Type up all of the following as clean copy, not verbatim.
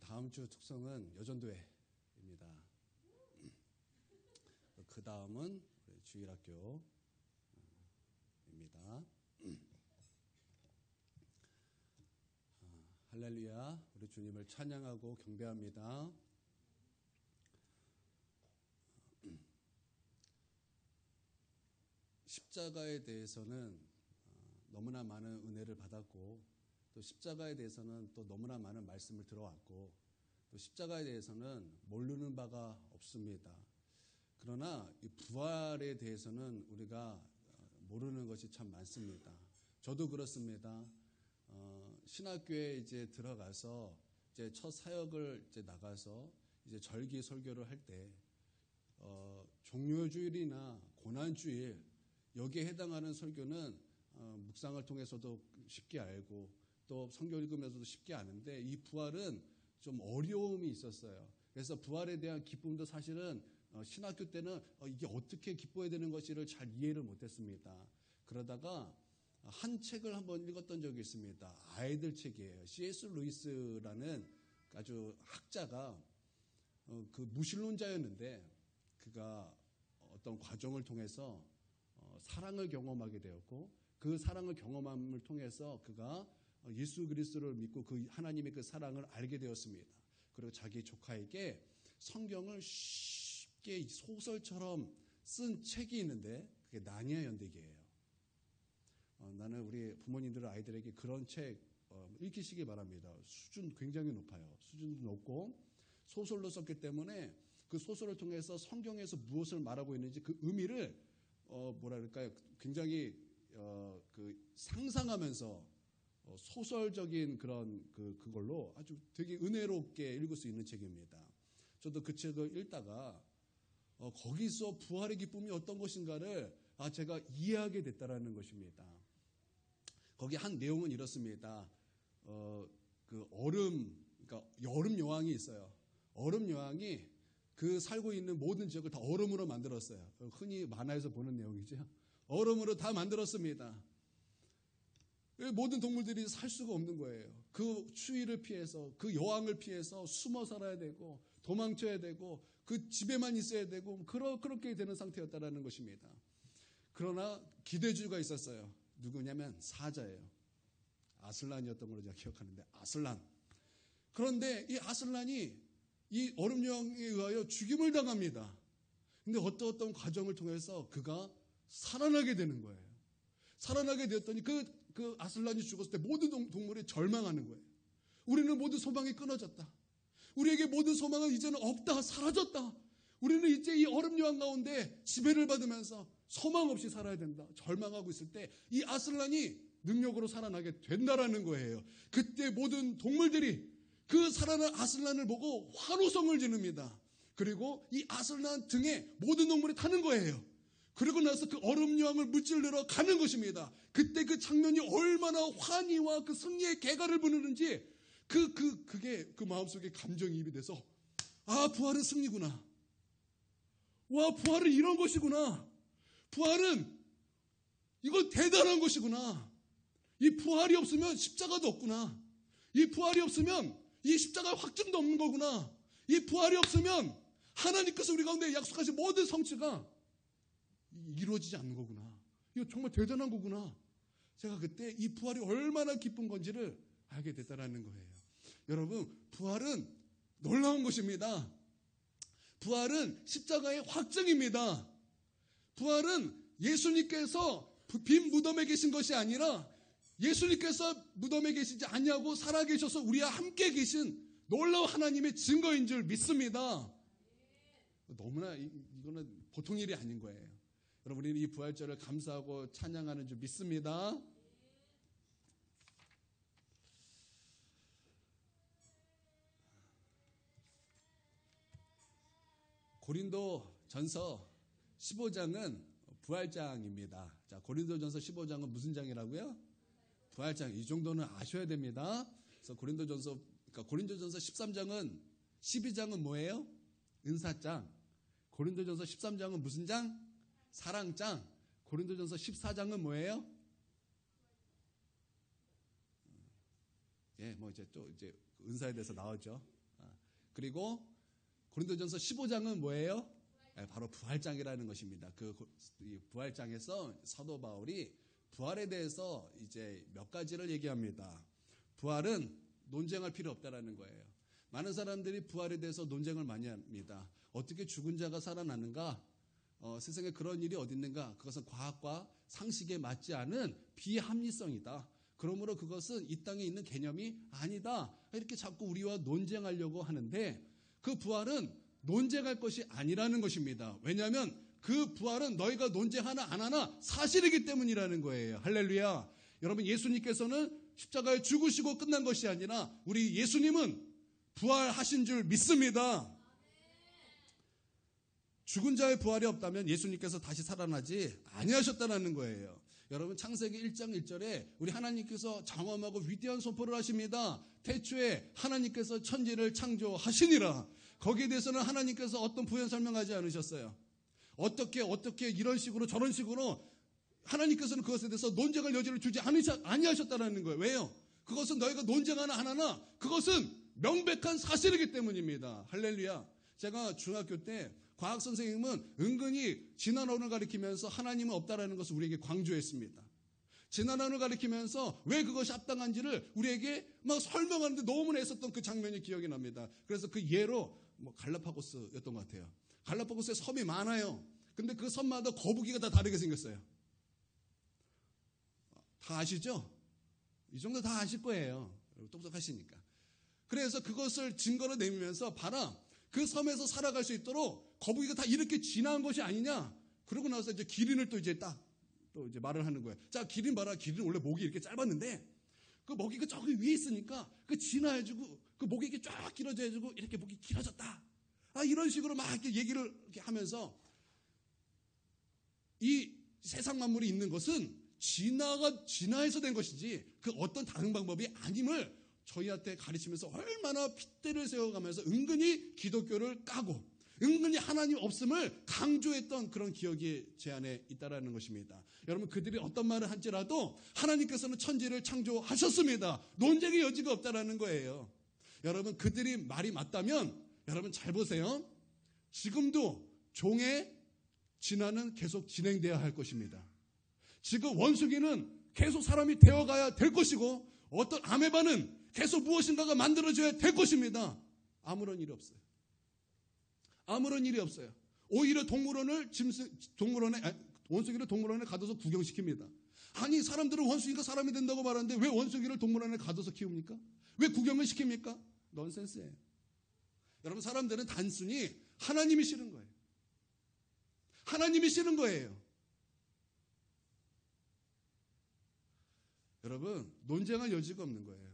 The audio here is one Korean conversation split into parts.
다음 주 특성은 여전도회입니다. 그 다음은 주일학교입니다. 할렐루야, 우리 주님을 찬양하고 경배합니다. 십자가에 대해서는 너무나 많은 은혜를 받았고, 또 십자가에 대해서는 또 너무나 많은 말씀을 들어왔고, 또 십자가에 대해서는 모르는 바가 없습니다. 그러나 이 부활에 대해서는 우리가 모르는 것이 참 많습니다. 저도 그렇습니다. 신학교에 이제 들어가서 이제 첫 사역을 이제 나가서 이제 절기 설교를 할 때 종료주일이나 고난주일 여기에 해당하는 설교는 묵상을 통해서도 쉽게 알고 또 성경 읽으면서도 쉽게 아는데, 이 부활은 좀 어려움이 있었어요. 그래서 부활에 대한 기쁨도 사실은 신학교 때는 이게 어떻게 기뻐야 되는 것인지를 잘 이해를 못했습니다. 그러다가 한 책을 한번 읽었던 적이 있습니다. 아이들 책이에요. C.S. 루이스라는 아주 학자가 그 무신론자였는데, 그가 어떤 과정을 통해서 사랑을 경험하게 되었고, 그 사랑을 경험함을 통해서 그가 예수 그리스도를 믿고 그 하나님의 그 사랑을 알게 되었습니다. 그리고 자기 조카에게 성경을 쉽게 소설처럼 쓴 책이 있는데, 그게 나니아 연대기예요. 나는 우리 부모님들 아이들에게 그런 책 읽히시기 바랍니다. 수준 굉장히 높아요. 수준도 높고 소설로 썼기 때문에 그 소설을 통해서 성경에서 무엇을 말하고 있는지 그 의미를 뭐랄까요, 굉장히 그 상상하면서 소설적인 그런 그걸로 아주 되게 은혜롭게 읽을 수 있는 책입니다. 저도 그 책을 읽다가 거기서 부활의 기쁨이 어떤 것인가를 제가 이해하게 됐다라는 것입니다. 거기 한 내용은 이렇습니다. 그 그러니까 얼음 여왕이 있어요. 얼음 여왕이 그 살고 있는 모든 지역을 다 얼음으로 만들었어요. 흔히 만화에서 보는 내용이죠. 얼음으로 다 만들었습니다. 모든 동물들이 살 수가 없는 거예요. 그 추위를 피해서, 그 여왕을 피해서 숨어 살아야 되고 도망쳐야 되고 그 집에만 있어야 되고 그렇게 되는 상태였다라는 것입니다. 그러나 기대주가 있었어요. 누구냐면 사자예요. 아슬란이었던 걸로 제가 기억하는데, 아슬란. 그런데 이 아슬란이 이 얼음 여왕에 의하여 죽임을 당합니다. 근데 어떤 과정을 통해서 그가 살아나게 되는 거예요. 살아나게 되었더니 그 아슬란이 죽었을 때 모든 동물이 절망하는 거예요. 우리는 모두 소망이 끊어졌다. 우리에게 모든 소망은 이제는 없다. 사라졌다. 우리는 이제 이 얼음 여왕 가운데 지배를 받으면서 소망 없이 살아야 된다. 절망하고 있을 때 이 아슬란이 능력으로 살아나게 된다라는 거예요. 그때 모든 동물들이 그 살아난 아슬란을 보고 환호성을 지릅니다. 그리고 이 아슬란 등에 모든 동물이 타는 거예요. 그리고 나서 그 얼음 여왕을 무찔러러 가는 것입니다. 그때 그 장면이 얼마나 환희와 그 승리의 개가를 부르는지 그게 그 마음속에 감정이입이 돼서, 부활은 승리구나. 와, 부활은 이런 것이구나. 부활은 이건 대단한 것이구나. 이 부활이 없으면 십자가도 없구나. 이 부활이 없으면 이 십자가 확증도 없는 거구나. 이 부활이 없으면 하나님께서 우리 가운데 약속하신 모든 성취가 이루어지지 않는 거구나. 이거 정말 대단한 거구나. 제가 그때 이 부활이 얼마나 기쁜 건지를 알게 됐다는 거예요. 여러분, 부활은 놀라운 것입니다. 부활은 십자가의 확증입니다. 부활은 예수님께서 빈 무덤에 계신 것이 아니라 예수님께서 무덤에 계시지 아니하고 살아계셔서 우리와 함께 계신 놀라운 하나님의 증거인 줄 믿습니다. 너무나 이거는 보통 일이 아닌 거예요. 여러분, 우리는 이 부활절을 감사하고 찬양하는 줄 믿습니다. 고린도전서 15장은 부활장입니다. 자, 고린도전서 15장은 무슨 장이라고요? 부활장. 이 정도는 아셔야 됩니다. 그래서 고린도전서 13장은 12장은 뭐예요? 은사장. 고린도전서 13장은 무슨 장? 사랑장. 고린도전서 14장은 뭐예요? 뭐 이제 또 이제 은사에 대해서 나오죠. 그리고 고린도전서 15장은 뭐예요? 바로 부활장이라는 것입니다. 그 부활장에서 사도 바울이 부활에 대해서 이제 몇 가지를 얘기합니다. 부활은 논쟁할 필요 없다라는 거예요. 많은 사람들이 부활에 대해서 논쟁을 많이 합니다. 어떻게 죽은 자가 살아나는가? 세상에 그런 일이 어디 있는가? 그것은 과학과 상식에 맞지 않은 비합리성이다. 그러므로 그것은 이 땅에 있는 개념이 아니다. 이렇게 자꾸 우리와 논쟁하려고 하는데 그 부활은 논쟁할 것이 아니라는 것입니다. 왜냐하면 그 부활은 너희가 논쟁하나 안 하나 사실이기 때문이라는 거예요. 할렐루야. 여러분, 예수님께서는 십자가에 죽으시고 끝난 것이 아니라 우리 예수님은 부활하신 줄 믿습니다. 죽은 자의 부활이 없다면 예수님께서 다시 살아나지 아니하셨다는 거예요. 여러분, 창세기 1장 1절에 우리 하나님께서 장엄하고 위대한 선포를 하십니다. 태초에 하나님께서 천지를 창조하시니라. 거기에 대해서는 하나님께서 어떤 부연 설명하지 않으셨어요. 어떻게 이런 식으로 저런 식으로 하나님께서는 그것에 대해서 논쟁할 여지를 주지 아니하셨다는 거예요. 왜요? 그것은 너희가 논쟁하나 안 하나 그것은 명백한 사실이기 때문입니다. 할렐루야. 제가 중학교 때 과학 선생님은 은근히 진화론을 가리키면서 하나님은 없다라는 것을 우리에게 강조했습니다. 진화론을 가리키면서 왜 그것이 합당한지를 우리에게 막 설명하는데 너무나 애썼던 그 장면이 기억이 납니다. 그래서 그 예로 갈라파고스였던 것 같아요. 갈라파고스에 섬이 많아요. 근데 그 섬마다 거북이가 다 다르게 생겼어요. 다 아시죠? 이 정도 다 아실 거예요. 똑똑하시니까. 그래서 그것을 증거로 내밀면서 봐라. 그 섬에서 살아갈 수 있도록 거북이가 다 이렇게 진화한 것이 아니냐. 그러고 나서 이제 기린을 또 이제 말을 하는 거예요. 자, 기린 봐라. 기린 원래 목이 이렇게 짧았는데 그 먹이가 저기 위에 있으니까 그 진화해주고 그 목이 이렇게 쫙 길어져 해주고 이렇게 목이 길어졌다. 이런 식으로 막 이렇게 얘기를 이렇게 하면서 이 세상 만물이 있는 것은 진화해서 된 것이지 그 어떤 다른 방법이 아님을 저희한테 가르치면서 얼마나 핏대를 세워가면서 은근히 기독교를 까고 은근히 하나님 없음을 강조했던 그런 기억이 제 안에 있다라는 것입니다. 여러분, 그들이 어떤 말을 할지라도 하나님께서는 천지를 창조하셨습니다. 논쟁의 여지가 없다라는 거예요. 여러분, 그들이 말이 맞다면 여러분 잘 보세요. 지금도 종의 진화는 계속 진행되어야 할 것입니다. 지금 원숭이는 계속 사람이 되어가야 될 것이고 어떤 아메바는 계속 무엇인가가 만들어져야 될 것입니다. 아무런 일이 없어요. 아무런 일이 없어요. 오히려 원숭이를 동물원에 가둬서 구경시킵니다. 아니, 사람들은 원숭이가 사람이 된다고 말하는데 왜 원숭이를 동물원에 가둬서 키웁니까? 왜 구경을 시킵니까? 넌센스예요. 여러분, 사람들은 단순히 하나님이 싫은 거예요. 하나님이 싫은 거예요. 여러분, 논쟁할 여지가 없는 거예요.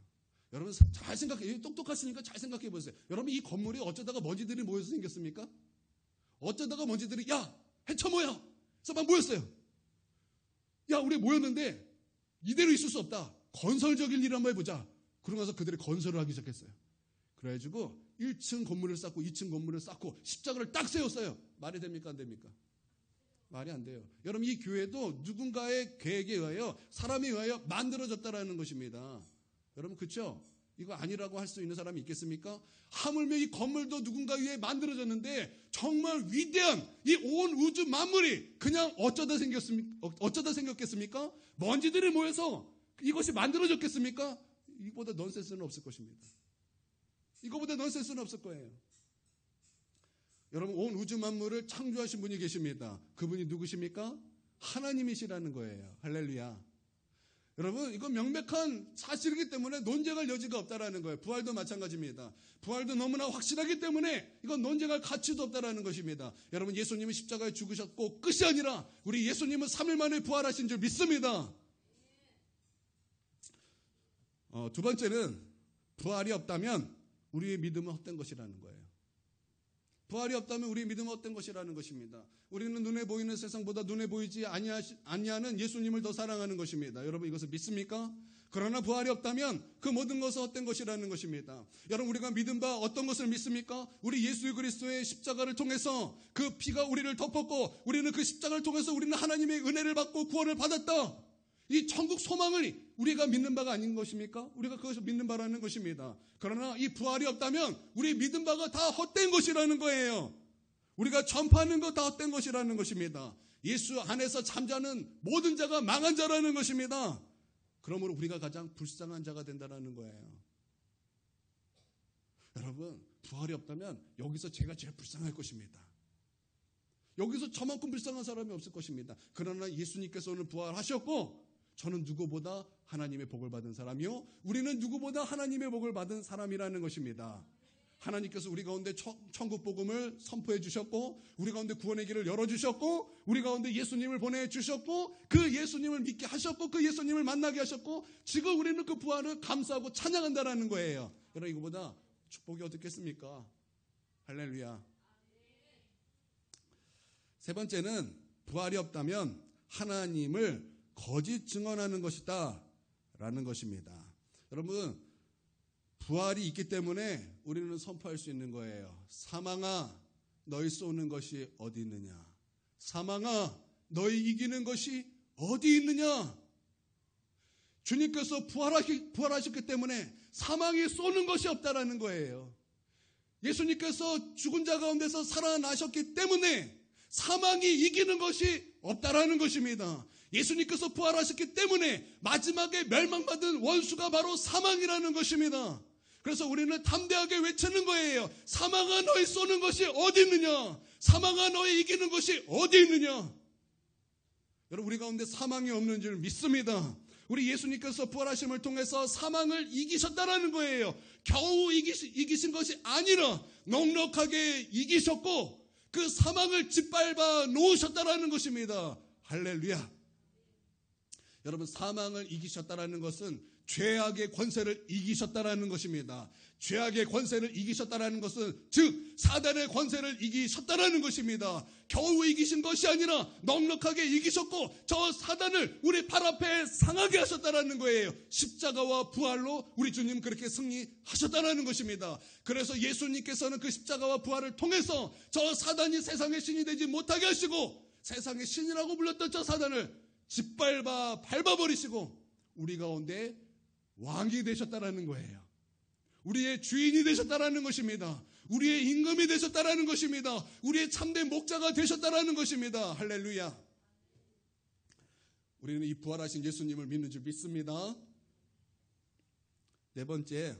여러분, 잘 생각해. 똑똑하시니까 잘 생각해 보세요. 여러분, 이 건물이 어쩌다가 먼지들이 모여서 생겼습니까? 어쩌다가 먼지들이 해쳐 모여! 그래서 막 모였어요. 우리 모였는데 이대로 있을 수 없다. 건설적인 일을 한번 해보자. 그러고 나서 그들이 건설을 하기 시작했어요. 그래가지고 1층 건물을 쌓고 2층 건물을 쌓고 십자가를 딱 세웠어요. 말이 됩니까? 안 됩니까? 말이 안 돼요. 여러분, 이 교회도 누군가의 계획에 의하여 사람에 의하여 만들어졌다라는 것입니다. 여러분, 그렇죠? 이거 아니라고 할 수 있는 사람이 있겠습니까? 하물며 이 건물도 누군가 위해 만들어졌는데 정말 위대한 이 온 우주 만물이 그냥 어쩌다 생겼겠습니까? 먼지들이 모여서 이것이 만들어졌겠습니까? 이거보다 넌센스는 없을 것입니다. 이거보다 넌센스는 없을 거예요. 여러분, 온 우주 만물을 창조하신 분이 계십니다. 그분이 누구십니까? 하나님이시라는 거예요. 할렐루야. 여러분, 이건 명백한 사실이기 때문에 논쟁할 여지가 없다라는 거예요. 부활도 마찬가지입니다. 부활도 너무나 확실하기 때문에 이건 논쟁할 가치도 없다라는 것입니다. 여러분, 예수님은 십자가에 죽으셨고 끝이 아니라 우리 예수님은 3일 만에 부활하신 줄 믿습니다. 두 번째는 부활이 없다면 우리의 믿음은 헛된 것이라는 거예요. 부활이 없다면 우리의 믿음은 헛된 것이라는 것입니다. 우리는 눈에 보이는 세상보다 눈에 보이지 아니하는 예수님을 더 사랑하는 것입니다. 여러분, 이것을 믿습니까? 그러나 부활이 없다면 그 모든 것은 헛된 것이라는 것입니다. 여러분, 우리가 믿은 바 어떤 것을 믿습니까? 우리 예수 그리스도의 십자가를 통해서 그 피가 우리를 덮었고 우리는 그 십자가를 통해서 우리는 하나님의 은혜를 받고 구원을 받았다. 이 천국 소망을 우리가 믿는 바가 아닌 것입니까? 우리가 그것을 믿는 바라는 것입니다. 그러나 이 부활이 없다면 우리 믿는 바가 다 헛된 것이라는 거예요. 우리가 전파하는 거 다 헛된 것이라는 것입니다. 예수 안에서 잠자는 모든 자가 망한 자라는 것입니다. 그러므로 우리가 가장 불쌍한 자가 된다는 거예요. 여러분, 부활이 없다면 여기서 제가 제일 불쌍할 것입니다. 여기서 저만큼 불쌍한 사람이 없을 것입니다. 그러나 예수님께서 오늘 부활하셨고 저는 누구보다 하나님의 복을 받은 사람이요, 우리는 누구보다 하나님의 복을 받은 사람이라는 것입니다. 하나님께서 우리 가운데 천국 복음을 선포해 주셨고, 우리 가운데 구원의 길을 열어주셨고, 우리 가운데 예수님을 보내주셨고, 그 예수님을 믿게 하셨고, 그 예수님을 만나게 하셨고, 지금 우리는 그 부활을 감사하고 찬양한다라는 거예요. 여러분, 이거보다 축복이 어떻겠습니까? 할렐루야. 세 번째는 부활이 없다면 하나님을 거짓 증언하는 것이다 라는 것입니다. 여러분, 부활이 있기 때문에 우리는 선포할 수 있는 거예요. 사망아, 너희 쏘는 것이 어디 있느냐? 사망아, 너희 이기는 것이 어디 있느냐? 주님께서 부활하셨기 때문에 사망이 쏘는 것이 없다라는 거예요. 예수님께서 죽은 자 가운데서 살아나셨기 때문에 사망이 이기는 것이 없다라는 것입니다. 예수님께서 부활하셨기 때문에 마지막에 멸망받은 원수가 바로 사망이라는 것입니다. 그래서 우리는 담대하게 외치는 거예요. 사망아, 너희 쏘는 것이 어디 있느냐? 사망아, 너희 이기는 것이 어디 있느냐? 여러분, 우리 가운데 사망이 없는 줄 믿습니다. 우리 예수님께서 부활하심을 통해서 사망을 이기셨다라는 거예요. 겨우 이기신 것이 아니라 넉넉하게 이기셨고 그 사망을 짓밟아 놓으셨다라는 것입니다. 할렐루야. 여러분, 사망을 이기셨다라는 것은 죄악의 권세를 이기셨다라는 것입니다. 죄악의 권세를 이기셨다라는 것은 즉 사단의 권세를 이기셨다라는 것입니다. 겨우 이기신 것이 아니라 넉넉하게 이기셨고 저 사단을 우리 발 앞에 상하게 하셨다라는 거예요. 십자가와 부활로 우리 주님 그렇게 승리하셨다라는 것입니다. 그래서 예수님께서는 그 십자가와 부활을 통해서 저 사단이 세상의 신이 되지 못하게 하시고 세상의 신이라고 불렸던 저 사단을 밟아버리시고 우리 가운데 왕이 되셨다라는 거예요. 우리의 주인이 되셨다라는 것입니다. 우리의 임금이 되셨다라는 것입니다. 우리의 참된 목자가 되셨다라는 것입니다. 할렐루야. 우리는 이 부활하신 예수님을 믿는 줄 믿습니다. 네 번째,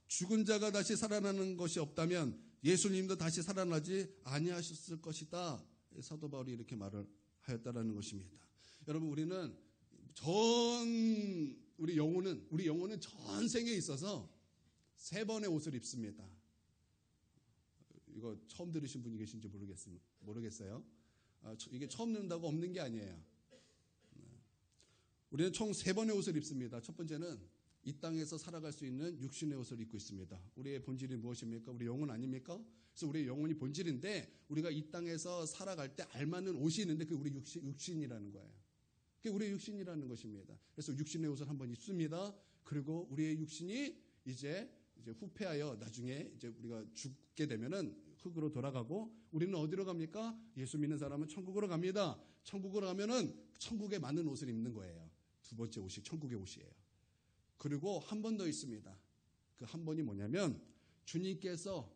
죽은 자가 다시 살아나는 것이 없다면 예수님도 다시 살아나지 아니하셨을 것이다. 사도 바울이 이렇게 말을 하였다라는 것입니다. 여러분, 우리 영혼은 전생에 있어서 3번의 옷을 입습니다. 이거 처음 들으신 분이 계신지 모르겠어요. 이게 처음 듣는다고 없는 게 아니에요. 우리는 총 3번의 옷을 입습니다. 첫 번째는 이 땅에서 살아갈 수 있는 육신의 옷을 입고 있습니다. 우리의 본질이 무엇입니까? 우리 영혼 아닙니까? 그래서 우리의 영혼이 본질인데 우리가 이 땅에서 살아갈 때 알맞는 옷이 있는데 그게 우리 육신이라는 거예요. 그게 우리의 육신이라는 것입니다. 그래서 육신의 옷을 한번 입습니다. 그리고 우리의 육신이 이제 후패하여 나중에 이제 우리가 죽게 되면은 흙으로 돌아가고 우리는 어디로 갑니까? 예수 믿는 사람은 천국으로 갑니다. 천국으로 가면은 천국에 맞는 옷을 입는 거예요. 두 번째 옷이 천국의 옷이에요. 그리고 한 번 더 있습니다. 그 한 번이 뭐냐면 주님께서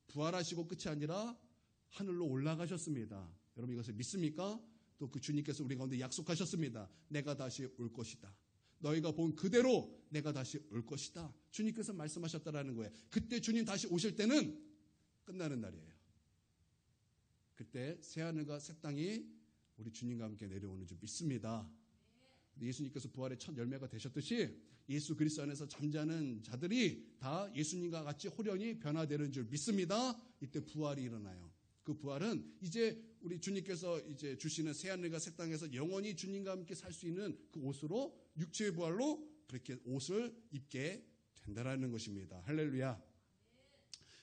부활하시고 끝이 아니라 하늘로 올라가셨습니다. 여러분 이것을 믿습니까? 또 그 주님께서 우리 가운데 약속하셨습니다. 내가 다시 올 것이다. 너희가 본 그대로 내가 다시 올 것이다. 주님께서 말씀하셨다라는 거예요. 그때 주님 다시 오실 때는 끝나는 날이에요. 그때 새하늘과 새 땅이 우리 주님과 함께 내려오는 줄 믿습니다. 예수님께서 부활의 첫 열매가 되셨듯이 예수 그리스도 안에서 잠자는 자들이 다 예수님과 같이 호련히 변화되는 줄 믿습니다. 이때 부활이 일어나요. 그 부활은 이제 우리 주님께서 이제 주시는 새하늘과 새 땅에서 영원히 주님과 함께 살 수 있는 그 옷으로 육체의 부활로 그렇게 옷을 입게 된다라는 것입니다. 할렐루야.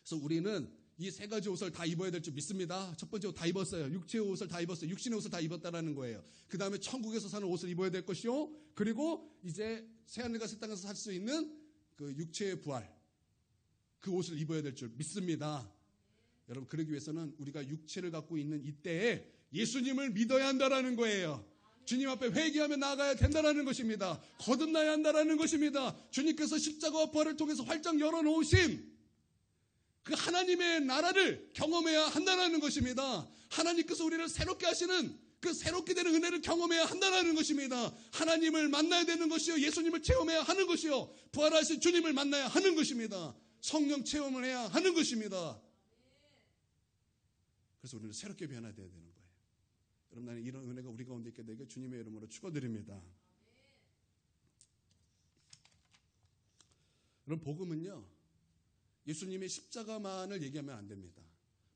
그래서 우리는 이 3가지 옷을 다 입어야 될 줄 믿습니다. 첫 번째 옷 다 입었어요. 육체의 옷을 다 입었어요. 육신의 옷을 다 입었다라는 거예요. 그 다음에 천국에서 사는 옷을 입어야 될 것이요. 그리고 이제 새하늘과 새 땅에서 살 수 있는 그 육체의 부활, 그 옷을 입어야 될 줄 믿습니다. 여러분, 그러기 위해서는 우리가 육체를 갖고 있는 이때에 예수님을 믿어야 한다라는 거예요. 주님 앞에 회개하며 나아가야 된다는 것입니다. 거듭나야 한다는 것입니다. 주님께서 십자가와 부활을 통해서 활짝 열어놓으신 그 하나님의 나라를 경험해야 한다는 것입니다. 하나님께서 우리를 새롭게 하시는 그 새롭게 되는 은혜를 경험해야 한다는 것입니다. 하나님을 만나야 되는 것이요, 예수님을 체험해야 하는 것이요, 부활하신 주님을 만나야 하는 것입니다. 성령 체험을 해야 하는 것입니다. 그래서 우리는 새롭게 변화되어야 되는 거예요. 여러분, 나는 이런 은혜가 우리 가운데 있게 되게 주님의 이름으로 축원드립니다. 여러분, 복음은요, 예수님의 십자가만을 얘기하면 안 됩니다.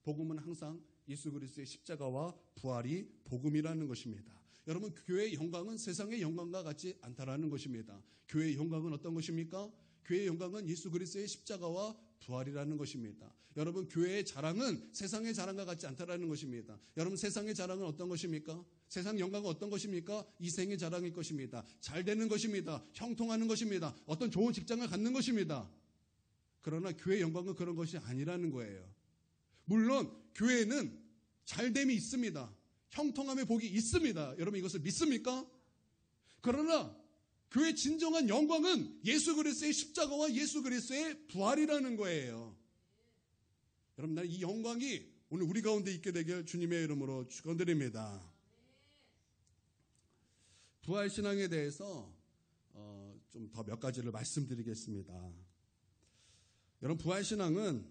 복음은 항상 예수 그리스도의 십자가와 부활이 복음이라는 것입니다. 여러분, 교회의 영광은 세상의 영광과 같지 않다라는 것입니다. 교회의 영광은 어떤 것입니까? 교회의 영광은 예수 그리스도의 십자가와 부활이라는 것입니다. 여러분, 교회의 자랑은 세상의 자랑과 같지 않다라는 것입니다. 여러분, 세상의 자랑은 어떤 것입니까? 세상 영광은 어떤 것입니까? 이생의 자랑일 것입니다. 잘 되는 것입니다. 형통하는 것입니다. 어떤 좋은 직장을 갖는 것입니다. 그러나 교회의 영광은 그런 것이 아니라는 거예요. 물론 교회에는 잘됨이 있습니다. 형통함의 복이 있습니다. 여러분, 이것을 믿습니까? 그러나 교회의 진정한 영광은 예수 그리스도의 십자가와 예수 그리스도의 부활이라는 거예요. 여러분, 나는 이 영광이 오늘 우리 가운데 있게 되길 주님의 이름으로 축원드립니다. 부활신앙에 대해서 좀 더 몇 가지를 말씀드리겠습니다. 여러분, 부활신앙은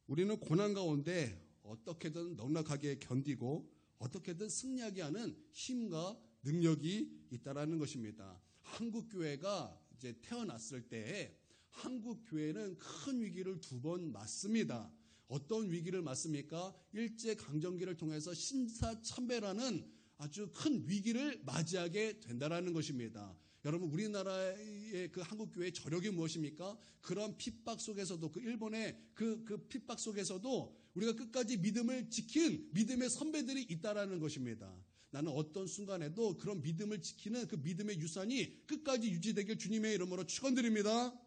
우리는 고난 가운데 어떻게든 넉넉하게 견디고 어떻게든 승리하게 하는 힘과 능력이 있다라는 것입니다. 한국 교회가 이제 태어났을 때 한국 교회는 큰 위기를 2번 맞습니다. 어떤 위기를 맞습니까? 일제 강점기를 통해서 신사참배라는 아주 큰 위기를 맞이하게 된다라는 것입니다. 여러분, 우리나라의 그 한국교회의 저력이 무엇입니까? 그런 핍박 속에서도, 그 일본의 그 핍박 속에서도 우리가 끝까지 믿음을 지킨 믿음의 선배들이 있다라는 것입니다. 나는 어떤 순간에도 그런 믿음을 지키는 그 믿음의 유산이 끝까지 유지되길 주님의 이름으로 축원드립니다.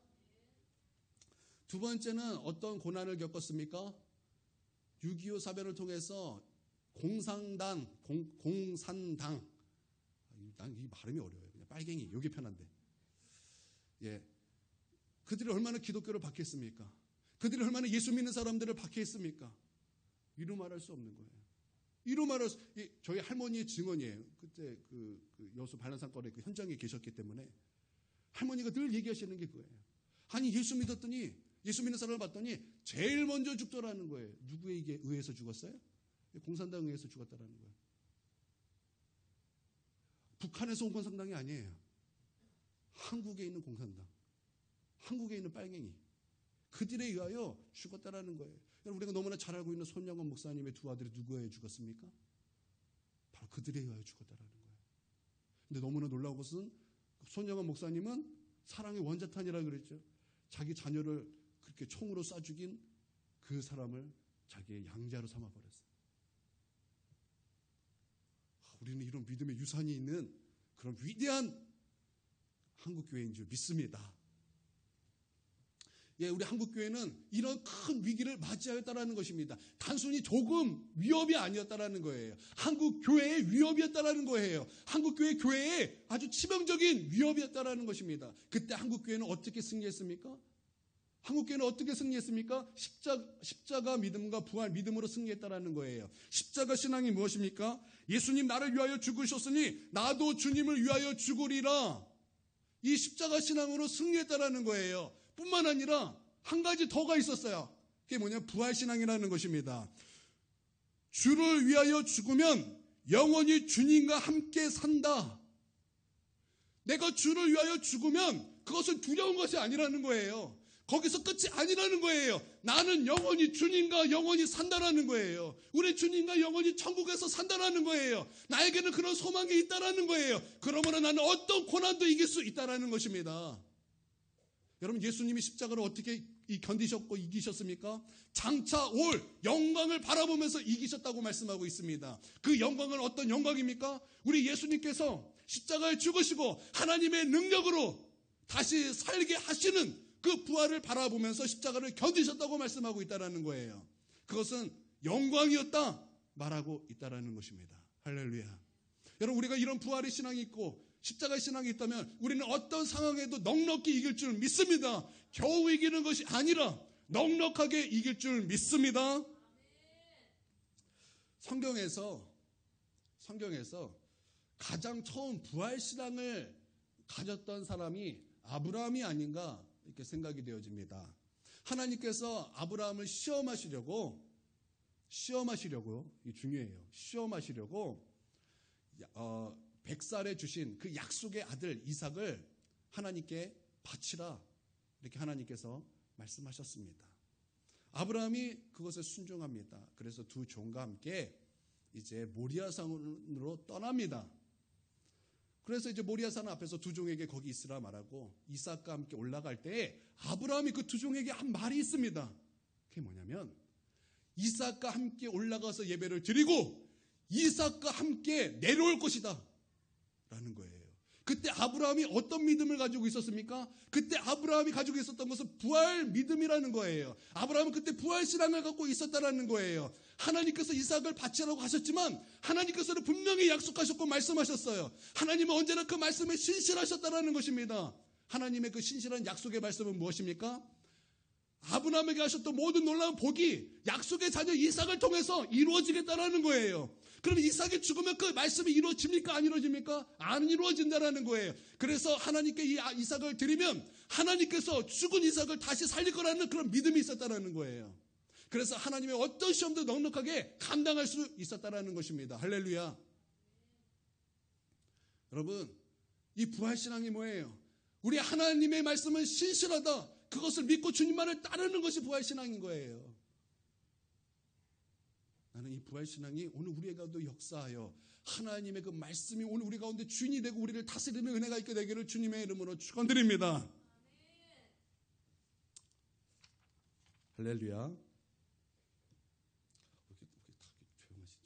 2번째는 어떤 고난을 겪었습니까? 6.25 사변을 통해서 공산당, 난 이 발음이 어려워요. 그냥 빨갱이, 여기 편한데. 예. 그들이 얼마나 기독교를 박해했습니까? 그들이 얼마나 예수 믿는 사람들을 박해했습니까? 이루 말할 수 없는 거예요. 이루 말할 수, 저희 할머니의 증언이에요. 그때 그 여수 반란사건의 그 현장에 계셨기 때문에 할머니가 늘 얘기하시는 게 그거예요. 아니, 예수 믿는 사람을 봤더니 제일 먼저 죽더라는 거예요. 누구에게 의해서 죽었어요? 공산당에 의해서 죽었다라는 거예요. 북한에서 온 공산당이 아니에요. 한국에 있는 공산당, 한국에 있는 빨갱이, 그들에 의하여 죽었다라는 거예요. 여러분, 우리가 너무나 잘 알고 있는 손영원 목사님의 2 아들이 누구에 의해 죽었습니까? 바로 그들에 의하여 죽었다라는 거예요. 근데 너무나 놀라운 것은 손영원 목사님은 사랑의 원자탄이라고 그랬죠. 자기 자녀를 그렇게 총으로 쏴 죽인 그 사람을 자기의 양자로 삼아버렸어요. 우리는 이런 믿음의 유산이 있는 그런 위대한 한국교회인 줄 믿습니다. 예, 우리 한국교회는 이런 큰 위기를 맞이하였다라는 것입니다. 단순히 조금 위협이 아니었다라는 거예요. 한국교회의 위협이었다라는 거예요. 한국교회 교회의 아주 치명적인 위협이었다라는 것입니다. 그때 한국교회는 어떻게 승리했습니까? 한국교회는 어떻게 승리했습니까? 십자가 믿음과 부활 믿음으로 승리했다라는 거예요. 십자가 신앙이 무엇입니까? 예수님 나를 위하여 죽으셨으니 나도 주님을 위하여 죽으리라. 이 십자가 신앙으로 승리했다라는 거예요. 뿐만 아니라 한 가지 더가 있었어요. 그게 뭐냐? 부활 신앙이라는 것입니다. 주를 위하여 죽으면 영원히 주님과 함께 산다. 내가 주를 위하여 죽으면 그것은 두려운 것이 아니라는 거예요. 거기서 끝이 아니라는 거예요. 나는 영원히 주님과 영원히 산다라는 거예요. 우리 주님과 영원히 천국에서 산다라는 거예요. 나에게는 그런 소망이 있다라는 거예요. 그러므로 나는 어떤 고난도 이길 수 있다라는 것입니다. 여러분, 예수님이 십자가를 어떻게 견디셨고 이기셨습니까? 장차 올 영광을 바라보면서 이기셨다고 말씀하고 있습니다. 그 영광은 어떤 영광입니까? 우리 예수님께서 십자가에 죽으시고 하나님의 능력으로 다시 살게 하시는 그 부활을 바라보면서 십자가를 견디셨다고 말씀하고 있다는 거예요. 그것은 영광이었다 말하고 있다는 것입니다. 할렐루야. 여러분, 우리가 이런 부활의 신앙이 있고 십자가의 신앙이 있다면 우리는 어떤 상황에도 넉넉히 이길 줄 믿습니다. 겨우 이기는 것이 아니라 넉넉하게 이길 줄 믿습니다. 성경에서 가장 처음 부활 신앙을 가졌던 사람이 아브라함이 아닌가 이렇게 생각이 되어집니다. 하나님께서 아브라함을 시험하시려고 이 중요해요. 시험하시려고 100살에 주신 그 약속의 아들 이삭을 하나님께 바치라 이렇게 하나님께서 말씀하셨습니다. 아브라함이 그것에 순종합니다. 그래서 두 종과 함께 이제 모리아산으로 떠납니다. 그래서 이제 모리아산 앞에서 두 종에게 거기 있으라 말하고 이삭과 함께 올라갈 때 아브라함이 그 두 종에게 한 말이 있습니다. 그게 뭐냐면 이삭과 함께 올라가서 예배를 드리고 이삭과 함께 내려올 것이다 라는 거예요. 그때 아브라함이 어떤 믿음을 가지고 있었습니까? 그때 아브라함이 가지고 있었던 것은 부활 믿음이라는 거예요. 아브라함은 그때 부활 신앙을 갖고 있었다라는 거예요. 하나님께서 이삭을 바치라고 하셨지만 하나님께서는 분명히 약속하셨고 말씀하셨어요. 하나님은 언제나 그 말씀에 신실하셨다라는 것입니다. 하나님의 그 신실한 약속의 말씀은 무엇입니까? 아브라함에게 하셨던 모든 놀라운 복이 약속의 자녀 이삭을 통해서 이루어지겠다라는 거예요. 그럼 이삭이 죽으면 그 말씀이 이루어집니까? 안 이루어집니까? 안 이루어진다라는 거예요. 그래서 하나님께 이 이삭을 드리면 하나님께서 죽은 이삭을 다시 살릴 거라는 그런 믿음이 있었다라는 거예요. 그래서 하나님의 어떤 시험도 넉넉하게 감당할 수 있었다라는 것입니다. 할렐루야. 여러분, 이 부활신앙이 뭐예요? 우리 하나님의 말씀은 신실하다. 그것을 믿고 주님만을 따르는 것이 부활신앙인 거예요. 나는 이 부활신앙이 오늘 우리 가운데 역사하여 하나님의 그 말씀이 오늘 우리 가운데 주인이 되고 우리를 다스리는 은혜가 있게 되기를 주님의 이름으로 축원드립니다. 할렐루야. 조용하시죠.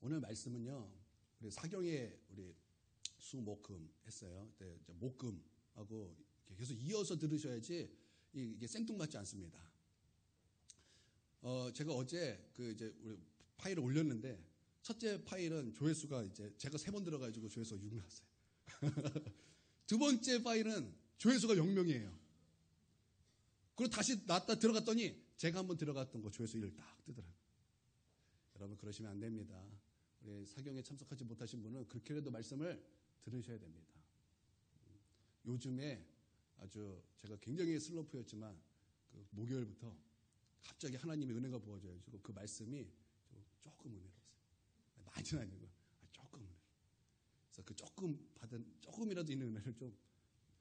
오늘 말씀은요, 우리 사경에 우리 수목금 했어요. 그때 목금하고 계속 이어서 들으셔야지 이게 생뚱맞지 않습니다. 제가 어제 이제 우리 파일을 올렸는데 첫째 파일은 조회수가 이제 제가 3번 들어가지고 조회수가 6 나왔어요. 두 번째 파일은 조회수가 0명이에요. 그리고 다시 나왔다 들어갔더니 제가 한번 들어갔던 거 조회수 1 딱 뜨더라고요. 여러분 그러시면 안 됩니다. 우리 사경에 참석하지 못하신 분은 그렇게라도 말씀을 들으셔야 됩니다. 요즘에 아주 제가 굉장히 슬럼프였지만 그 목요일부터 갑자기 하나님의 은혜가 부어져가지고 그 말씀이 조금 은혜로웠어요. 많이는 아니고 조금 은혜로. 그래서 그 조금이라도 있는 은혜를 좀